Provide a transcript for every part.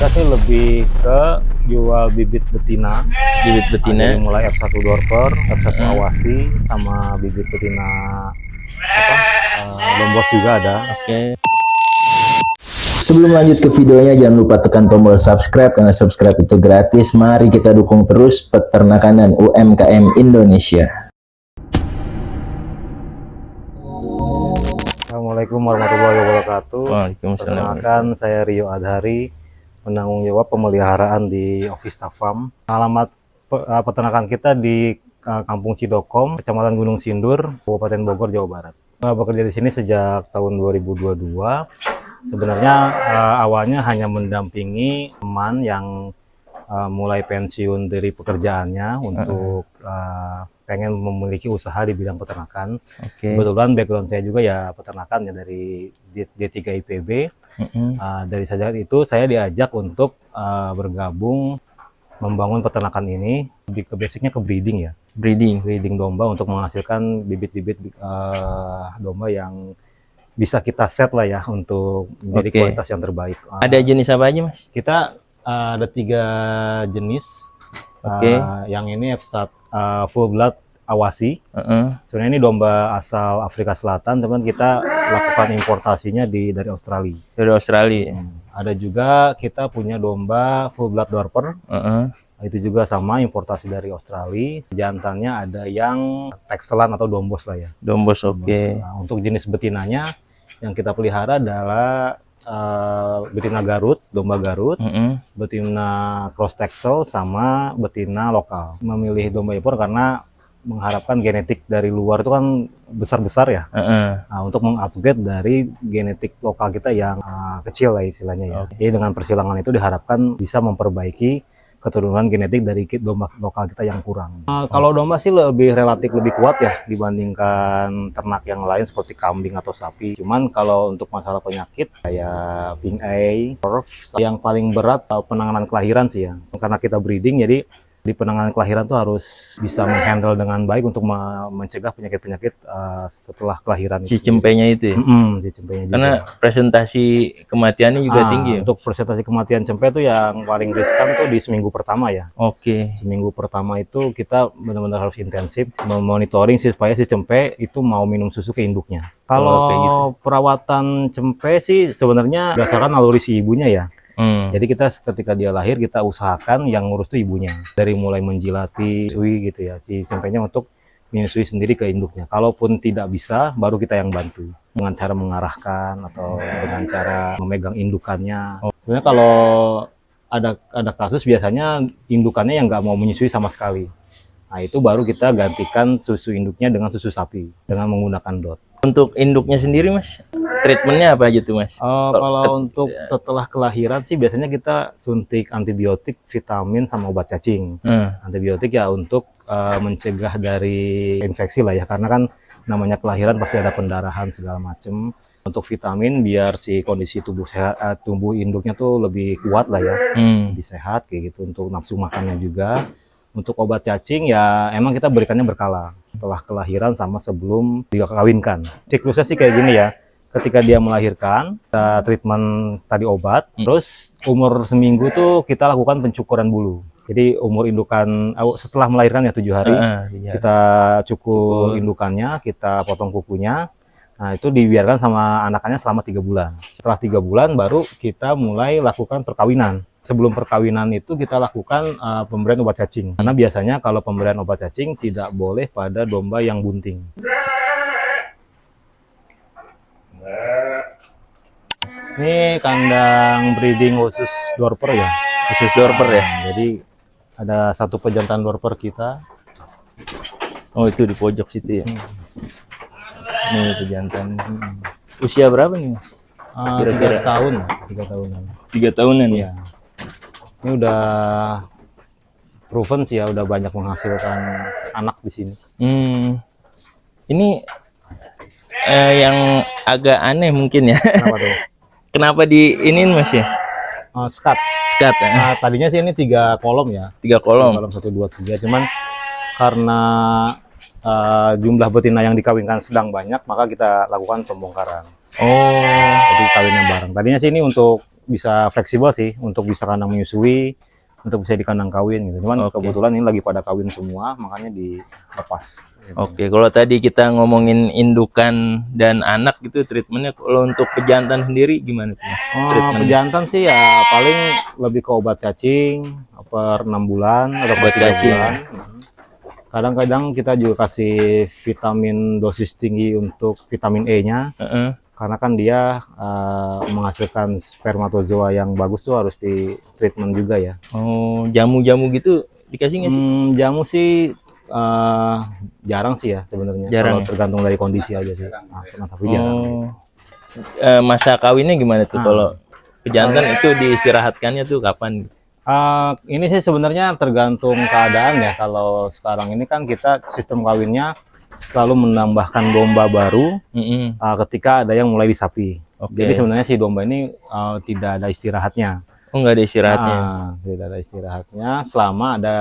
Kita sih lebih ke jual bibit betina. Bibit betina. Ada mulai F1 Dorper, F1 Awasi, sama bibit betina Dombos juga ada. Oke. Sebelum lanjut ke videonya, jangan lupa tekan tombol subscribe karena subscribe itu gratis. Mari kita dukung terus peternakan dan UMKM Indonesia. Assalamualaikum warahmatullahi wabarakatuh. Waalaikumsalam. Perkenalkan, saya Rio Adhari, penanggung jawab pemeliharaan di Ovista Farm. Alamat peternakan kita di Kampung Cidokom, Kecamatan Gunung Sindur, Kabupaten Bogor, Jawa Barat. Bekerja di sini sejak tahun 2022. Sebenarnya awalnya hanya mendampingi teman yang mulai pensiun dari pekerjaannya untuk pengen memiliki usaha di bidang peternakan. Kebetulan background saya juga ya peternakan ya, dari D3 IPB. Dari saat itu saya diajak untuk bergabung membangun peternakan ini. Lebih ke basicnya ke breeding ya. Breeding domba untuk menghasilkan bibit-bibit domba yang bisa kita set lah ya untuk menjadi kualitas yang terbaik. Ada jenis apa aja, Mas? Kita ada 3 jenis. Yang ini F1 full blood Awasi. Sebenarnya ini domba asal Afrika Selatan, teman, kita lakukan importasinya dari Australia. Dari Australia. Ada juga kita punya domba full blood Dorper. Itu juga sama, importasi dari Australia. Jantannya ada yang Texelan atau Dombos lah ya. Dombos, oke. Nah, untuk jenis betinanya yang kita pelihara adalah betina Garut, domba Garut, betina cross Texel, sama betina lokal. Memilih domba impor karena mengharapkan genetik dari luar itu kan besar-besar ya. Nah, untuk mengupgrade dari genetik lokal kita yang kecil lah istilahnya ya. Jadi dengan persilangan itu diharapkan bisa memperbaiki keturunan genetik dari domba lokal kita yang kurang. Kalau domba sih relatif lebih kuat ya dibandingkan ternak yang lain seperti kambing atau sapi. Cuman kalau untuk masalah penyakit kayak pink eye, PRRS, yang paling berat penanganan kelahiran sih ya. Karena kita breeding, jadi di penanganan kelahiran tuh harus bisa menghandle dengan baik untuk mencegah penyakit-penyakit setelah kelahiran. Si cempenya itu ya? Si cempenya juga. Karena presentasi kematiannya juga tinggi ya? Untuk presentasi kematian cempe itu yang paling riskan tuh di seminggu pertama ya. Seminggu pertama itu kita benar-benar harus intensif memonitoring supaya si cempe itu mau minum susu ke induknya. Kalau perawatan cempe sih sebenarnya berdasarkan naluri si ibunya ya. Jadi kita ketika dia lahir kita usahakan yang ngurus tuh ibunya, dari mulai menjilati sui gitu ya si cempenya untuk menyusui sendiri ke induknya. Kalaupun tidak bisa, baru kita yang bantu dengan cara mengarahkan atau dengan cara memegang indukannya. Sebenarnya kalau ada kasus biasanya indukannya yang nggak mau menyusui sama sekali. Nah, itu baru kita gantikan susu induknya dengan susu sapi dengan menggunakan DOT. Untuk induknya sendiri, Mas, treatmentnya apa aja tuh, Mas? Kalau untuk setelah kelahiran sih biasanya kita suntik antibiotik, vitamin, sama obat cacing. Antibiotik ya untuk mencegah dari infeksi lah ya, karena kan namanya kelahiran pasti ada pendarahan segala macem. Untuk vitamin biar si kondisi tubuh sehat, tubuh induknya tuh lebih kuat lah ya, lebih sehat kayak gitu. Untuk nafsu makannya juga. Untuk obat cacing ya emang kita berikannya berkala setelah kelahiran sama sebelum dikawinkan. Siklusnya sih kayak gini ya. Ketika dia melahirkan, kita treatment tadi obat, terus umur seminggu tuh kita lakukan pencukuran bulu. Jadi umur indukan setelah melahirkan ya 7 hari, kita cukur indukannya, kita potong kukunya. Nah, itu dibiarkan sama anakannya selama 3 bulan. Setelah 3 bulan baru kita mulai lakukan perkawinan. Sebelum perkawinan itu kita lakukan pemberian obat cacing. Karena biasanya kalau pemberian obat cacing tidak boleh pada domba yang bunting. Ini kandang breeding khusus Dorper ya. Khusus Dorper ya? Jadi ada satu pejantan Dorper kita. Oh, itu di pojok situ ya? Nih pejantan. Usia berapa nih, Mas? Kira-kira 3 tahunan. 3 tahunan ya? Ini udah proven sih ya, udah banyak menghasilkan anak di sini. Ini yang agak aneh mungkin ya. Kenapa tuh? Kenapa di ini, Mas ya? Skat. Skat ya? Nah, tadinya sih ini 3 kolom ya. 3 kolom. 1, 2, 3. Cuman karena jumlah betina yang dikawinkan sedang banyak, maka kita lakukan pembongkaran. Jadi kawinnya bareng. Tadinya sih ini untuk bisa fleksibel sih untuk bisa kandang menyusui, untuk bisa di kandang kawin gitu. Cuman kebetulan ini lagi pada kawin semua, makanya dilepas. Gitu. Oke, kalau tadi kita ngomongin indukan dan anak gitu treatmentnya, kalau untuk pejantan sendiri gimana tuh, Mas? Pejantan sih ya paling lebih ke obat cacing per 6 bulan atau per 3 bulan. Kadang-kadang kita juga kasih vitamin dosis tinggi untuk vitamin E-nya. Karena kan dia menghasilkan spermatozoa yang bagus tuh harus di treatment juga ya. Oh, jamu-jamu gitu dikasih nggak sih? Jamu sih jarang sih ya sebenarnya. Kalau tergantung dari kondisi aja sih. Tapi jarang. Masa kawinnya gimana tuh kalau pejantan itu diistirahatkannya tuh kapan? Ini sih sebenarnya tergantung keadaan ya. Kalau sekarang ini kan kita sistem kawinnya selalu menambahkan domba baru ketika ada yang mulai di sapi. Jadi sebenarnya si domba ini tidak ada istirahatnya. Oh, nggak ada istirahatnya? Tidak ada istirahatnya selama ada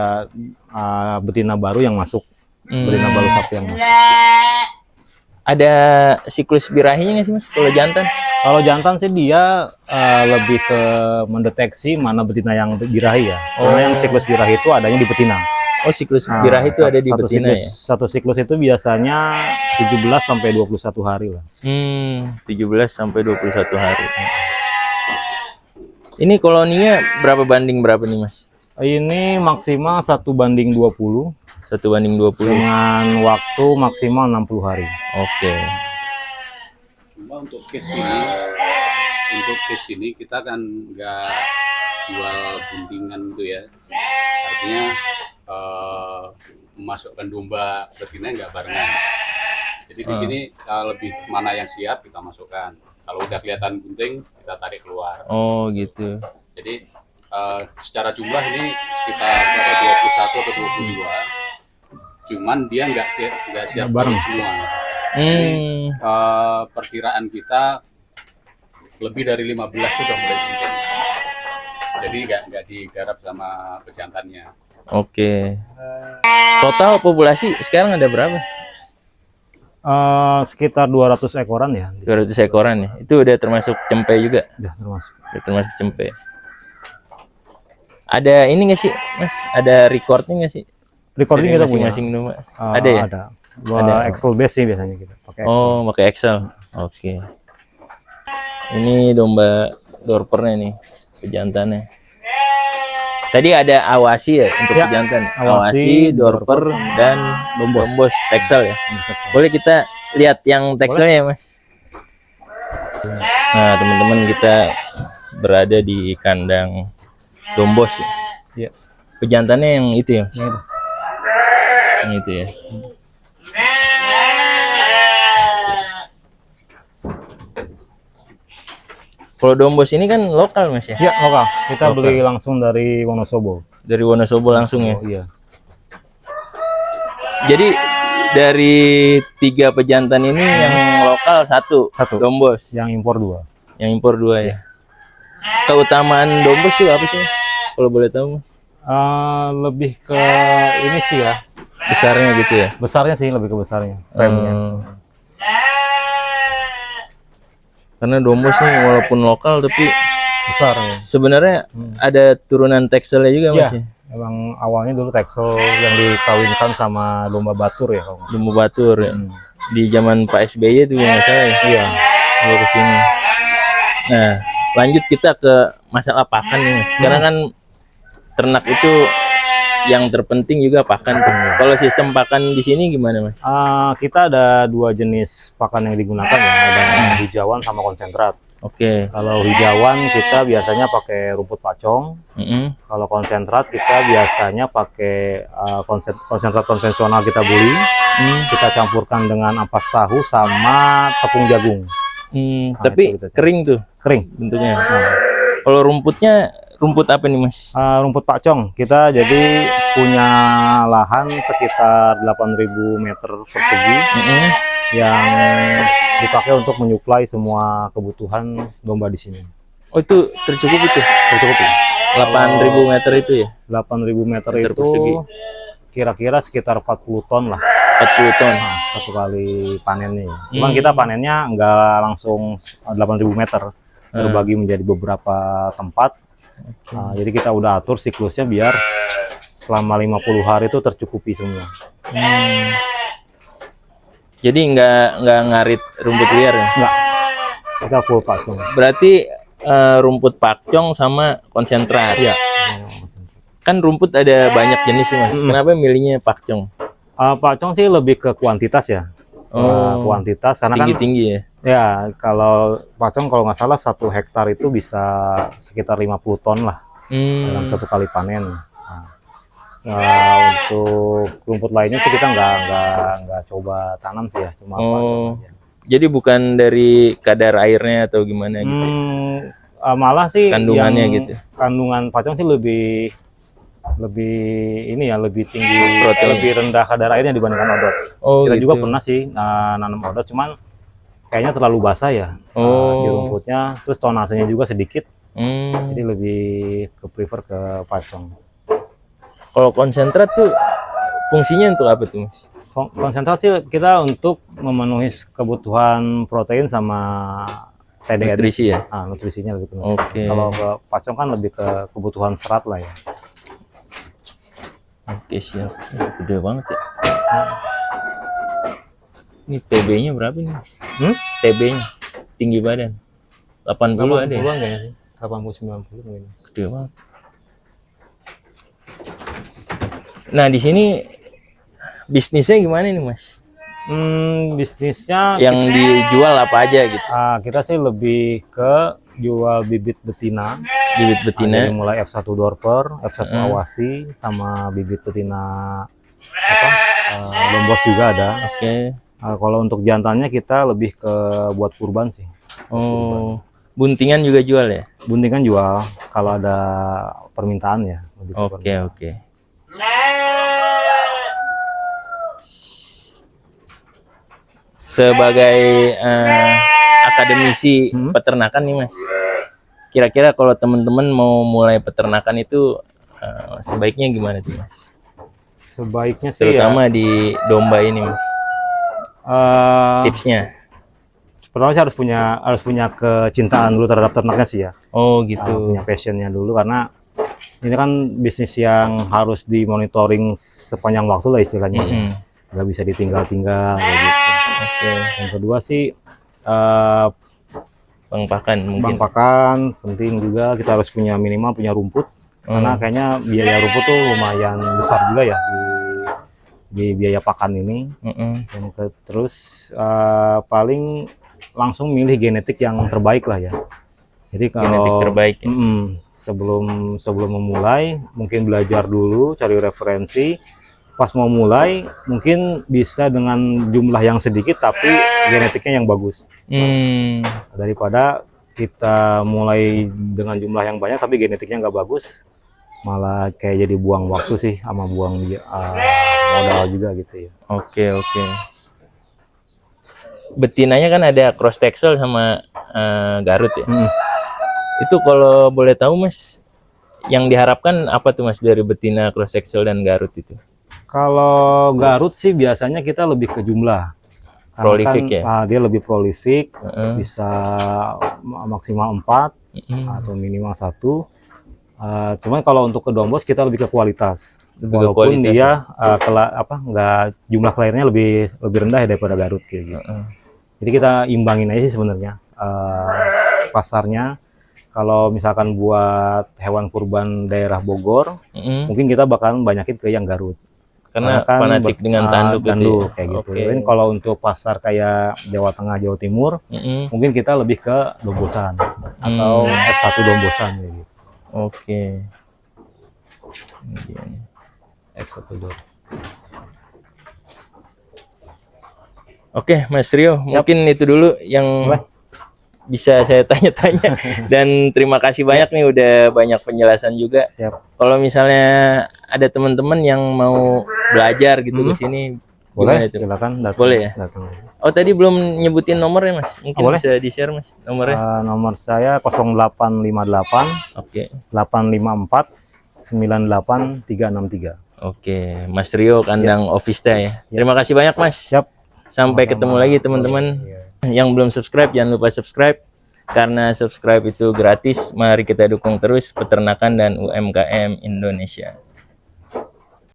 betina baru yang masuk, betina baru sapi yang masuk. Ada siklus birahinya nggak sih, Mas, kalau jantan? Kalau jantan sih dia lebih ke mendeteksi mana betina yang birahi ya. Karena yang siklus birahi itu adanya di betina. Oh, siklus birahi itu ada di betina ya? Satu siklus itu biasanya 17 sampai 21 hari lah. 17 sampai 21 hari. Ini koloninya berapa banding berapa nih, Mas? Ini maksimal 1:20. 1:20 dengan waktu maksimal 60 hari. Oke. Cuma untuk case ini kita kan nggak jual buntingan gitu ya. Artinya memasukkan domba betina nggak barengan. Jadi di sini lebih mana yang siap kita masukkan. Kalau udah kelihatan bunting kita tarik keluar. Oh gitu. Jadi secara jumlah ini sekitar 21 atau 22. Cuman dia nggak siap bareng semua. Jadi, perkiraan kita lebih dari 15 sudah mulai bunting. Jadi nggak digarap sama pejantannya. Oke. Total populasi sekarang ada berapa? Sekitar 200 ekoran ya. 200 ekoran ya. Itu udah termasuk cempe juga? Udah termasuk. Udah termasuk cempe. Ada ini nggak sih, Mas? Ada recordnya nggak sih? Recording kita punya. Masing-masing domba. Ada ya? Ada Excel base sih biasanya kita pakai Excel. Oh, pakai Excel. Oke. Ini domba dorpernya nih, pejantannya. Tadi ada awasi ya untuk pejantan. Awasi, dorper, dan dombos Texel ya. Boleh kita lihat yang Texelnya ya, Mas? Nah, teman-teman, kita berada di kandang dombos ya. Pejantannya yang itu ya, Mas? Yang itu ya. Kalau dombos ini kan lokal, Mas ya? Iya, lokal. Kita beli langsung dari Wonosobo. Dari Wonosobo langsung ya? Iya. Jadi dari 3 pejantan ini yang lokal satu dombos. Yang impor 2. Yang impor 2 ya. Keutamaan dombos itu apa sih, Mas? Kalau boleh tahu, Mas? Lebih ke ini sih ya. Besarnya gitu ya? Besarnya sih, lebih ke besarnya. Frame-nya. Karena dombos nih walaupun lokal tapi besar ya. Sebenarnya ada turunan Texelnya juga, Mas ya? Emang awalnya dulu Texel yang dikawinkan sama domba batur ya. Domba batur ya. Di zaman Pak SBY itu nggak salah ya? Iya. Kalau kesini. Nah, lanjut kita ke masalah pakan nih, Mas. Karena kan ternak itu yang terpenting juga pakan. Kalau sistem pakan di sini gimana, Mas? Kita ada 2 jenis pakan yang digunakan ya, ada hijauan sama konsentrat. Oke. Kalau hijauan kita biasanya pakai rumput pacong. Kalau konsentrat kita biasanya pakai konsentrat konvensional kita beli. Kita campurkan dengan ampas tahu sama tepung jagung. Tapi kering tuh? Kering bentuknya. Kalau rumputnya rumput apa nih, Mas? Rumput pacong. Kita jadi punya lahan sekitar 8.000 meter persegi yang dipakai untuk menyuplai semua kebutuhan domba di sini. Oh, itu tercukupi tuh? Tercukupi. 8.000 meter itu ya? 8.000 meter itu kira-kira sekitar 40 ton lah. 40 ton? Satu kali panennya. Cuman kita panennya nggak langsung 8.000 meter. terbagi menjadi beberapa tempat. Jadi kita udah atur siklusnya biar selama 50 hari itu tercukupi semua. Jadi nggak ngarit rumput liar ya? Enggak, kita full pakcong. Berarti rumput pakcong sama konsentrat. Iya. Kan rumput ada banyak jenis tuh Mas. Kenapa milihnya pakcong? Pakcong sih lebih ke kuantitas ya. Kuantitas karena tinggi-tinggi ya. Ya, kalau pakcong kalau nggak salah 1 hektar itu bisa sekitar 50 ton lah dalam satu kali panen. Untuk rumput lainnya sih kita nggak coba tanam sih ya, cuma pakcong aja. Jadi bukan dari kadar airnya atau gimana gitu? Malah sih kandungannya gitu. Kandungan pakcong sih lebih ini ya, lebih tinggi, protein. lebih rendah kadar airnya dibandingkan odot. Kita gitu. juga pernah sih nanam odot, cuman kayaknya terlalu basah ya si rumputnya, terus tonasenya juga sedikit. Jadi lebih prefer ke pakcong. Kalau konsentrat tuh fungsinya untuk apa tuh Mas? Konsentrasi kita untuk memenuhi kebutuhan protein sama TDN. Nutrisi ya? Nutrisinya lebih penuh. Kalau ke pakcong kan lebih ke kebutuhan serat lah ya. Oke, siap. Gede banget ya. Ini TB-nya berapa nih Mas? TB-nya tinggi badan 80 ada ya? Kayaknya sih 80-90 mungkin. Gede banget. Nah, di sini bisnisnya gimana nih Mas? Bisnisnya yang dijual apa aja gitu? Kita sih lebih ke jual bibit betina. Bibit betina. Dari mulai F1 Dorper, F1 Awasi, sama bibit betina Lombos juga ada. Kalau untuk jantannya kita lebih ke buat kurban sih. Buntingan juga jual ya? Buntingan jual kalau ada permintaan ya. Oke. Sebagai akademisi peternakan nih Mas, kira-kira kalau teman-teman mau mulai peternakan itu sebaiknya gimana tuh Mas? Sebaiknya sih terutama di domba ini Mas. Tipsnya? Pertama sih harus punya kecintaan dulu terhadap ternaknya sih ya. Gitu. Punya passionnya dulu, karena ini kan bisnis yang harus dimonitoring sepanjang waktu lah istilahnya. Nggak bisa ditinggal-tinggal kayak gitu. Yang kedua sih bang pakan penting juga. Kita harus minimal punya rumput, karena kayaknya biaya rumput tuh lumayan besar juga ya di biaya pakan ini. Terus paling langsung milih genetik yang terbaik lah ya. Jadi kalau genetik terbaik ya? sebelum memulai mungkin belajar dulu, cari referensi. Pas mau mulai mungkin bisa dengan jumlah yang sedikit tapi genetiknya yang bagus. Daripada kita mulai dengan jumlah yang banyak tapi genetiknya nggak bagus, malah kayak jadi buang waktu sih, sama buang modal juga gitu ya. Oke. Betinanya kan ada cross Texel sama Garut ya. Itu kalau boleh tahu Mas, yang diharapkan apa tuh Mas dari betina cross Texel dan Garut itu? Kalau Garut sih biasanya kita lebih ke jumlah. Prolifik kan, ya? Dia lebih prolifik, bisa maksimal 4 atau minimal 1. Cuman kalau untuk ke Dombos kita lebih ke kualitas. Walaupun dia jumlah kelahirannya lebih rendah daripada Garut kayak gitu. Jadi kita imbangin aja sih sebenarnya pasarnya. Kalau misalkan buat hewan kurban daerah Bogor, mungkin kita bakalan banyakin ke yang Garut. Karena kan fanatik dengan tanduk kayak gitu. Dan kalau untuk pasar kayak Jawa Tengah, Jawa Timur, mungkin kita lebih ke Dombosan atau F1 Dombosan gitu. F1 Dombosan. Oke, Mas Rio, mungkin itu dulu yang bisa saya tanya-tanya. Dan terima kasih banyak nih, udah banyak penjelasan juga. Kalau misalnya ada teman-teman yang mau belajar gitu ke sini, boleh, silakan datang. Boleh ya? Datang. Tadi belum nyebutin nomornya Mas, mungkin bisa di-share Mas nomornya. Nomor saya 0858 854 98363. Mas Rio kandang Ovista ya. Terima kasih banyak Mas. Sampai ketemu lagi teman-teman. Yang belum subscribe jangan lupa subscribe, Karena subscribe itu gratis, mari kita dukung terus peternakan dan UMKM Indonesia.